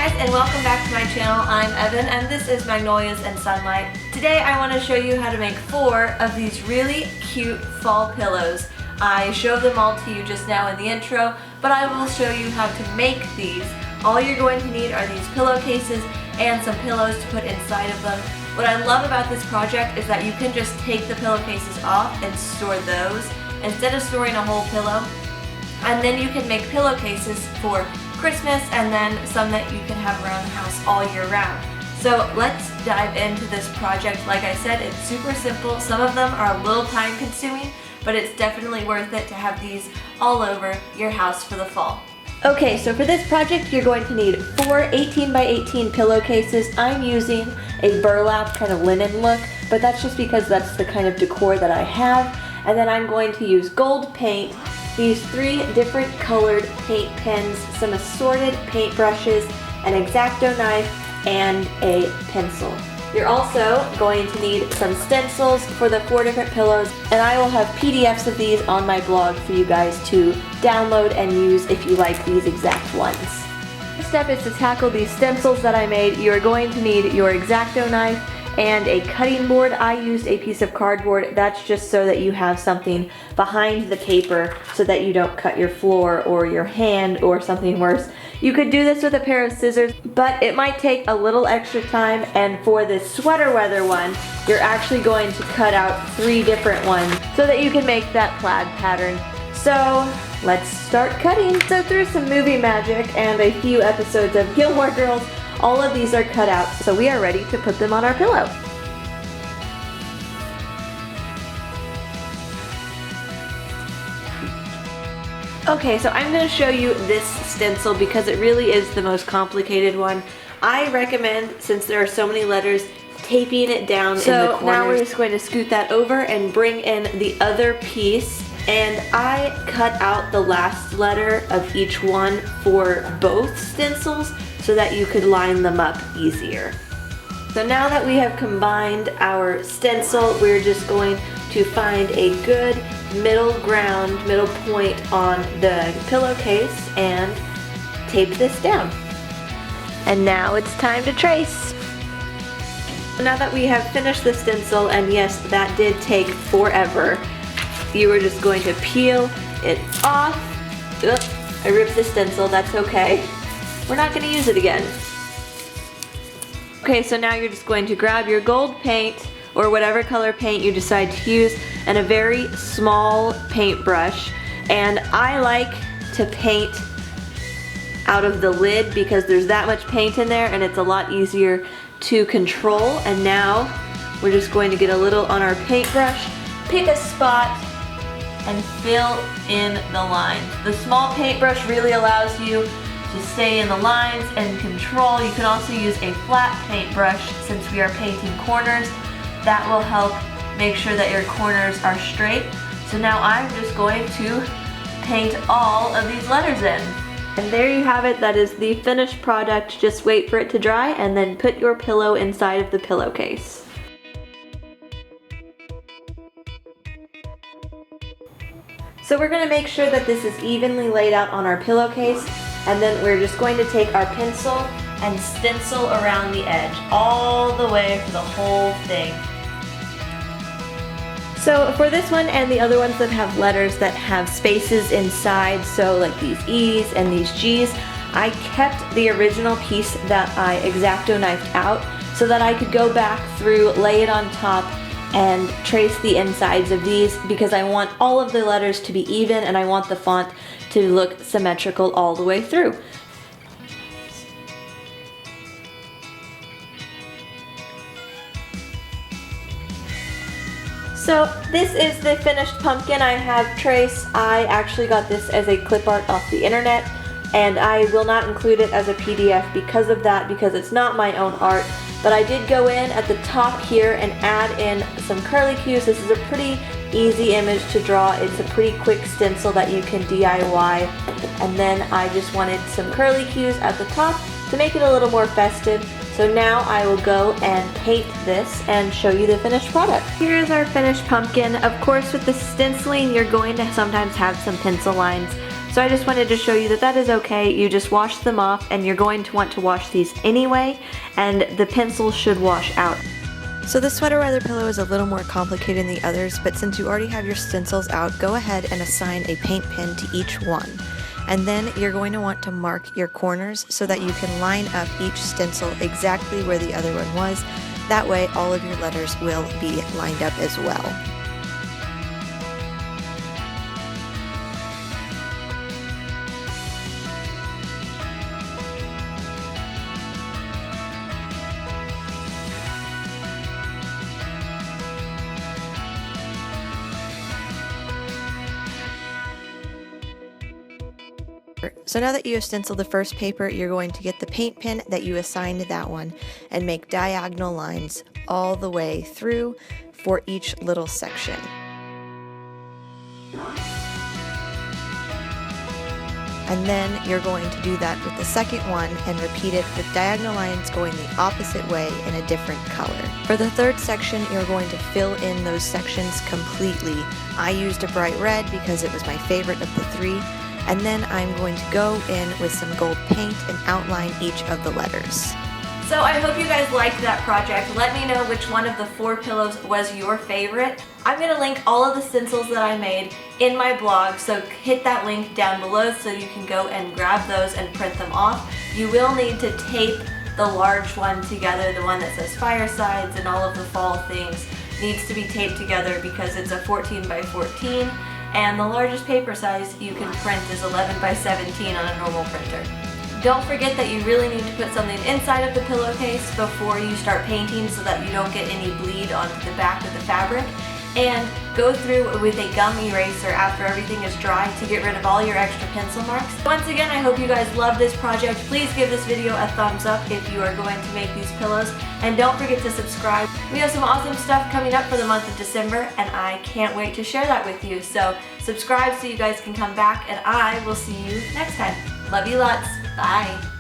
guys, and welcome back to my channel. I'm Evan and this is Magnolias and Sunlight. Today I want to show you how to make 4 of these really cute fall pillows. I showed them all to you just now in the intro, but I will show you how to make these. All you're going to need are these pillowcases and some pillows to put inside of them. What I love about this project is that you can just take the pillowcases off and store those instead of storing a whole pillow. And then you can make pillowcases for Christmas and then some that you can have around the house all year round. So let's dive into this project. Like I said, it's super simple. Some of them are a little time consuming, but it's definitely worth it to have these all over your house for the fall. Okay, so for this project you're going to need 4 18 by 18 pillowcases. I'm using a burlap kind of linen look, but that's just because that's the kind of decor that I have. And then I'm going to use gold paint, these 3 different colored paint pens, some assorted paint brushes, an X-Acto knife, and a pencil. You're also going to need some stencils for the 4 different pillows, and I will have PDFs of these on my blog for you guys to download and use if you like these exact ones. The step is to tackle these stencils that I made. You're going to need your X-Acto knife and a cutting board. I used a piece of cardboard. That's just so that you have something behind the paper so that you don't cut your floor or your hand or something worse. You could do this with a pair of scissors, but it might take a little extra time, and for this sweater weather one, you're actually going to cut out 3 different ones so that you can make that plaid pattern. So let's start cutting. So through some movie magic and a few episodes of Gilmore Girls, all of these are cut out, so we are ready to put them on our pillow. Okay, so I'm going to show you this stencil because it really is the most complicated one. I recommend, since there are so many letters, taping it down in the corners. So now we're just going to scoot that over and bring in the other piece. And I cut out the last letter of each one for both stencils so that you could line them up easier. So now that we have combined our stencil, we're just going to find a good middle ground, middle point on the pillowcase and tape this down. And now it's time to trace. Now that we have finished the stencil, and yes, that did take forever, you are just going to peel it off. I ripped the stencil, that's okay. We're not going to use it again. Okay, so now you're just going to grab your gold paint or whatever color paint you decide to use and a very small paintbrush. And I like to paint out of the lid because there's that much paint in there and it's a lot easier to control. And now we're just going to get a little on our paintbrush, pick a spot, and fill in the lines. The small paintbrush really allows you to stay in the lines and control. You can also use a flat paintbrush since we are painting corners. That will help make sure that your corners are straight. So now I'm just going to paint all of these letters in. And there you have it. That is the finished product. Just wait for it to dry and then put your pillow inside of the pillowcase. So we're going to make sure that this is evenly laid out on our pillowcase, and then we're just going to take our pencil and stencil around the edge all the way for the whole thing. So for this one and the other ones that have letters that have spaces inside, so like these E's and these G's, I kept the original piece that I X-Acto knifed out so that I could go back through, lay it on top, and trace the insides of these because I want all of the letters to be even and I want the font to look symmetrical all the way through. So this is the finished pumpkin I have traced. I actually got this as a clip art off the internet, and I will not include it as a PDF because of that, because it's not my own art. But I did go in at the top here and add in some curlicues. This is a pretty easy image to draw. It's a pretty quick stencil that you can DIY. And then I just wanted some curlicues at the top to make it a little more festive. So now I will go and paint this and show you the finished product. Here's our finished pumpkin. Of course, with the stenciling, you're going to sometimes have some pencil lines. So I just wanted to show you that that is okay. You just wash them off, and you're going to want to wash these anyway, and the pencil should wash out. So the sweater weather pillow is a little more complicated than the others, but since you already have your stencils out, go ahead and assign a paint pen to each one. And then you're going to want to mark your corners so that you can line up each stencil exactly where the other one was. That way all of your letters will be lined up as well. So now that you have stenciled the first paper, you're going to get the paint pen that you assigned to that one and make diagonal lines all the way through for each little section. And then you're going to do that with the second one and repeat it with diagonal lines going the opposite way in a different color. For the third section, you're going to fill in those sections completely. I used a bright red because it was my favorite of the three. And then I'm going to go in with some gold paint and outline each of the letters. So I hope you guys liked that project. Let me know which one of the 4 pillows was your favorite. I'm going to link all of the stencils that I made in my blog, so hit that link down below so you can go and grab those and print them off. You will need to tape the large one together, the one that says firesides and all of the fall things needs to be taped together because it's a 14 by 14. And the largest paper size you can print is 11 by 17 on a normal printer. Don't forget that you really need to put something inside of the pillowcase before you start painting so that you don't get any bleed onto the back of the fabric. And go through with a gum eraser after everything is dry to get rid of all your extra pencil marks. Once again, I hope you guys love this project. Please give this video a thumbs up if you are going to make these pillows. And don't forget to subscribe. We have some awesome stuff coming up for the month of December, and I can't wait to share that with you. So subscribe so you guys can come back, and I will see you next time. Love you lots. Bye.